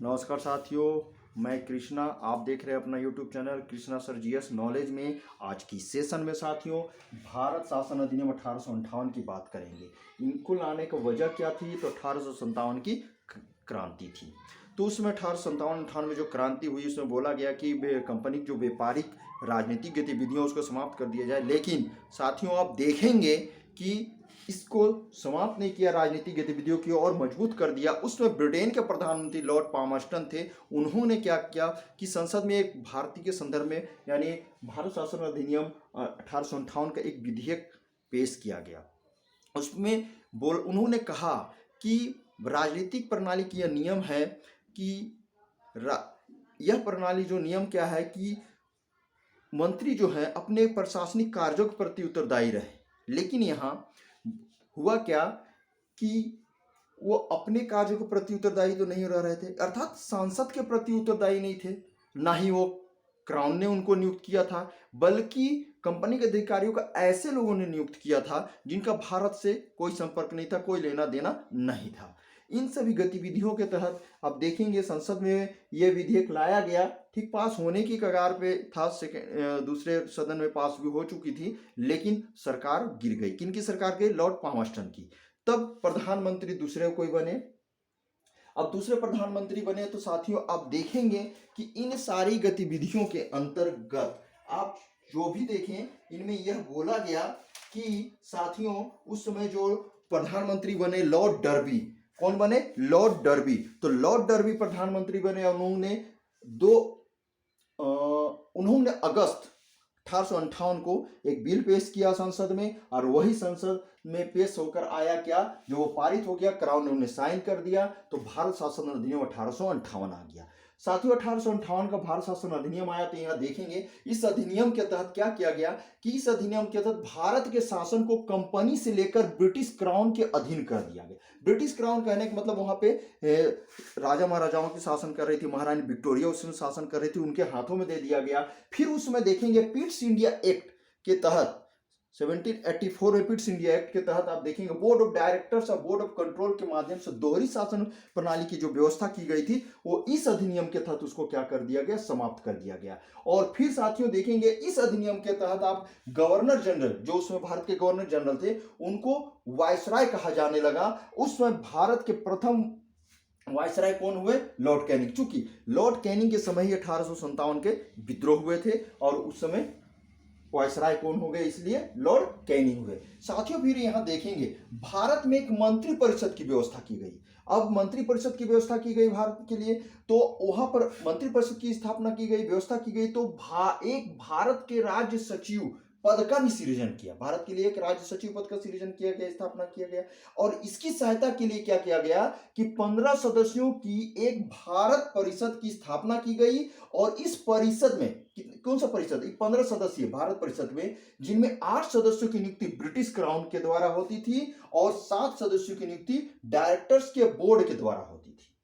नमस्कार साथियों, मैं कृष्णा। आप देख रहे हैं अपना YouTube channel Krishna sir GS knowledge में। आज की सेशन में साथियों भारत शासन अधिनियम 1858 की बात करेंगे। इनको लाने का वजह क्या थी? तो 1857 की क्रांति थी। तो उसमें 1857-58 में जो क्रांति हुई उसमें बोला गया कि कंपनी की जो व्यापारिक राजनीतिक गतिविधियां उसको समाप्त कर दिया जाए। लेकिन साथियों आप देखेंगे कि इसको समाप्त नहीं किया, राजनीतिक गतिविधियों की और मजबूत कर दिया। उसमें ब्रिटेन के प्रधानमंत्री लॉर्ड पामस्टन थे। उन्होंने क्या किया कि संसद में एक भारतीय के संदर्भ में यानी भारत शासन अधिनियम 1858 का एक विधेयक पेश किया गया। उसमें उन्होंने कहा कि राजनीतिक प्रणाली की यह नियम है कि यह प्रणाली जो नियम क्या है कि मंत्री जो है अपने प्रशासनिक कार्यों के प्रति उत्तरदायी रहे। लेकिन यहाँ हुआ क्या कि वो अपने कार्यों के प्रति उत्तरदायी तो नहीं रह रहे थे, अर्थात सांसद के प्रति उत्तरदायी नहीं थे। ना ही वो क्राउन ने उनको नियुक्त किया था, बल्कि कंपनी के अधिकारियों का ऐसे लोगों ने नियुक्त किया था जिनका भारत से कोई संपर्क नहीं था, कोई लेना देना नहीं था। इन सभी गतिविधियों के तहत अब देखेंगे संसद में यह विधेयक लाया गया। ठीक पास होने की कगार पे था, दूसरे सदन में पास भी हो चुकी थी, लेकिन सरकार गिर गई। किनकी सरकार गई? लॉर्ड पामस्टन की। तब प्रधानमंत्री दूसरे कोई बने। अब दूसरे प्रधानमंत्री बने तो साथियों आप देखेंगे कि इन सारी गतिविधियों के अंतर्गत आप जो भी देखें इनमें यह बोला गया कि साथियों उस समय जो प्रधानमंत्री बने लॉर्ड डर्बी। कौन बने? Lord derby. तो लॉर्ड डर्बी प्रधानमंत्री बने। उन्होंने अगस्त 1858 को एक बिल पेश किया संसद में, और वही संसद में पेश होकर आया क्या, जो वो पारित हो गया, क्राउन ने उन्हें साइन कर दिया, तो भारत शासन अधिनियम 1858 आ गया। साथियों 1858 का भारत शासन अधिनियम आया। तो यहाँ देखेंगे इस अधिनियम के तहत क्या किया गया कि इस अधिनियम के तहत भारत के शासन को कंपनी से लेकर ब्रिटिश क्राउन के अधीन कर दिया गया। ब्रिटिश क्राउन कहने का मतलब वहां पे राजा महाराजाओं की शासन कर रही थी, महारानी विक्टोरिया उसमें शासन कर रही थी, उनके हाथों में दे दिया गया। फिर उसमें देखेंगे पिट्स इंडिया एक्ट के तहत 1784 में पिट्स इंडिया एक्ट के तहत आप देखेंगे बोर्ड ऑफ डायरेक्टर्स और बोर्ड ऑफ कंट्रोल के माध्यम से दोहरी शासन प्रणाली की जो व्यवस्था की गई थी वो इस अधिनियम के तहत उसको क्या कर दिया गया? समाप्त कर दिया गया। और फिर साथियों देखेंगे इस अधिनियम के तहत आप गवर्नर जनरल, जो उसमें भारत के गवर्नर जनरल थे, उनको वायसराय कहा जाने लगा। उसमें भारत के प्रथम वायसराय कौन हुए? Lord Canning. चूंकि लॉर्ड कैनिंग के समय ही 1857 के विद्रोह हुए थे और उस समय वायसराय कौन हो गए? इसलिए लॉर्ड कैनिंग हुए। साथियों फिर यहां देखेंगे भारत में एक मंत्री परिषद की व्यवस्था की गई। अब मंत्री परिषद की व्यवस्था की गई भारत के लिए, तो वहां पर मंत्री परिषद की स्थापना की गई, व्यवस्था की गई। तो एक भारत के राज्य सचिव पद का भी सृजन किया। भारत के लिए एक राज्य सचिव पद का सृजन किया गया, स्थापना किया गया। और इसकी सहायता के लिए क्या किया गया कि 15 सदस्यों की एक भारत परिषद की स्थापना की गई। और इस परिषद में कौन सा परिषद? 15 सदस्यीय भारत परिषद में, जिनमें 8 सदस्यों की नियुक्ति ब्रिटिश क्राउन के द्वारा होती थी और 7 सदस्यों की नियुक्ति डायरेक्टर्स के बोर्ड के द्वारा होती थी।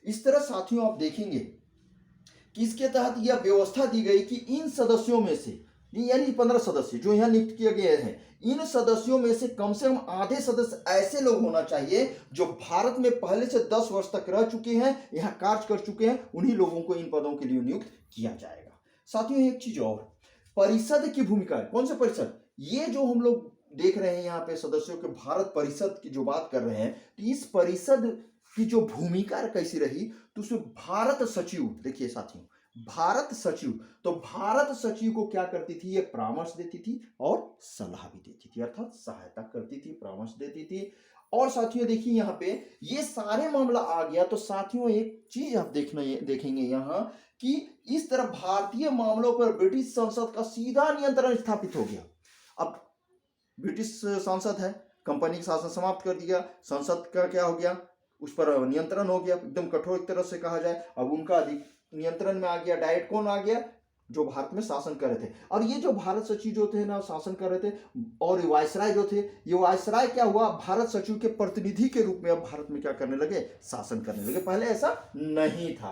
इस तरह साथियों आप देखेंगे कि इसके तहत यह व्यवस्था दी गई कि इन सदस्यों में से, यानी 15 सदस्य जो यहां नियुक्त किए गए हैं, इन सदस्यों में से कम आधे सदस्य ऐसे लोग होना चाहिए जो भारत में पहले से 10 वर्ष तक रह चुके हैं, यहां कार्य कर चुके हैं। उन्हीं लोगों को इन पदों के लिए नियुक्त किया जाएगा। साथियों एक चीज और, परिषद की भूमिका है। कौन सा परिषद? ये जो हम लोग देख रहे हैं यहाँ पे सदस्यों के भारत परिषद की जो बात कर रहे हैं, तो इस परिषद की जो भूमिका कैसी रही, तो उसमें भारत सचिव, देखिए साथियों भारत सचिव, तो भारत सचिव को क्या करती थी? ये परामर्श देती थी और सलाह भी देती थी, अर्थात सहायता करती थी, परामर्श देती थी। और साथियों देखिए यहाँ पे ये सारे मामला आ गया। तो साथियों एक चीज आप देखेंगे यहाँ कि इस तरह भारतीय मामलों पर ब्रिटिश संसद का सीधा नियंत्रण स्थापित हो गया। अब ब्रिटिश संसद है, कंपनी का शासन समाप्त कर दिया, संसद का क्या हो गया? उस पर नियंत्रण हो गया, एकदम कठोर एक तरह से कहा जाए। अब उनका अधिक नियंत्रण में आ गया। डायरेक्ट कौन आ गया? जो भारत में शासन कर रहे थे। और ये जो भारत सचिव जो थे ना शासन कर रहे थे, और वायसराय जो थे, ये वायसराय क्या हुआ? भारत सचिव के प्रतिनिधि के रूप में अब भारत में क्या करने लगे? शासन करने लगे। पहले ऐसा नहीं था।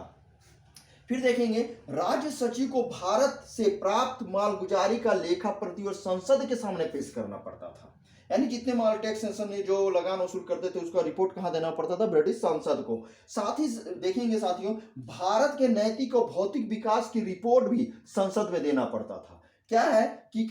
फिर देखेंगे राज्य सचिव को भारत से प्राप्त मालगुजारी का लेखा प्रतिवेदन संसद के सामने पेश करना पड़ता था। यानी जितने माल टैक्स सेशन ने जो लगान वसूल करते थे उसका रिपोर्ट कहाँ देना पड़ता था, ब्रिटिश संसद को। साथ ही देखेंगे साथियों, भारत के नैतिक और भौतिक विकास की रिपोर्ट भी संसद में देना पड़ता था। क्या है कि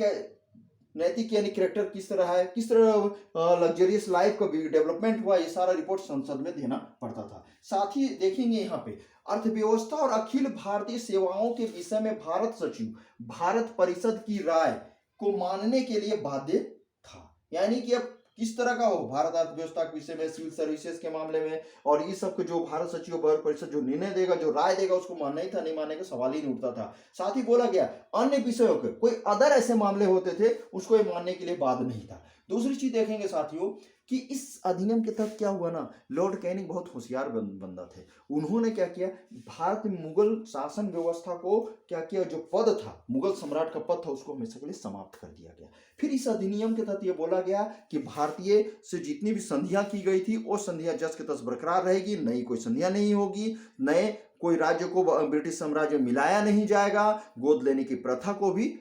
नैतिक यानी कैरेक्टर किस तरह है, किस तरह लग्जरियस लाइफ का डेवलपमेंट हुआ, ये सारा रिपोर्ट संसद में देना पड़ता था। साथ ही देखेंगे यहाँ पे अर्थव्यवस्था और अखिल भारतीय सेवाओं के विषय में भारत सचिव भारत परिषद की राय को मानने के लिए बाध्य था। यानी कि अब किस तरह का हो भारत अर्थव्यवस्था के विषय में, सिविल सर्विसेज के मामले में, और ये सब जो भारत सचिव भारत परिषद जो निर्णय देगा, जो राय देगा, उसको मानना ही था, नहीं मानने का सवाल ही नहीं उठता था। साथ ही बोला गया अन्य विषयों के कोई अदर ऐसे मामले होते थे उसको ये मानने के लिए बाध्य नहीं था। दूसरी चीज देखेंगे साथियों कि इस अधिनियम के तहत क्या हुआ ना, लॉर्ड कैनिंग बहुत होशियार बंदा थे। उन्होंने क्या किया, भारत में मुगल शासन व्यवस्था को क्या किया, जो पद था मुगल सम्राट का पद था उसको हमेशा के लिए समाप्त कर दिया गया। फिर इस अधिनियम के तहत यह बोला गया कि भारतीय से जितनी भी संधियां की गई थी वो संधियां जस के तस बरकरार रहेगी, नई कोई संधियां नहीं होगी, नए कोई राज्य को ब्रिटिश साम्राज्य में मिलाया नहीं जाएगा, गोद लेने की प्रथा को भी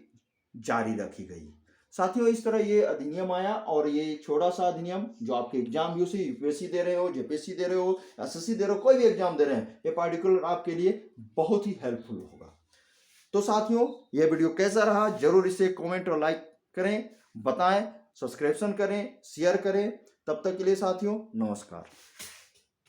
जारी रखी गई। साथियों इस तरह ये अधिनियम आया, और ये छोटा सा अधिनियम जो आपके एग्जाम यूपीएससी दे रहे हो, जेपीएससी दे रहे हो, एसएससी दे रहे हो, कोई भी एग्जाम दे रहे हैं, ये पार्टिकुलर आपके लिए बहुत ही हेल्पफुल होगा। तो साथियों ये वीडियो कैसा रहा जरूर इसे कमेंट और लाइक करें, बताएं, सब्सक्रिप्शन करें, शेयर करें। तब तक के लिए साथियों नमस्कार।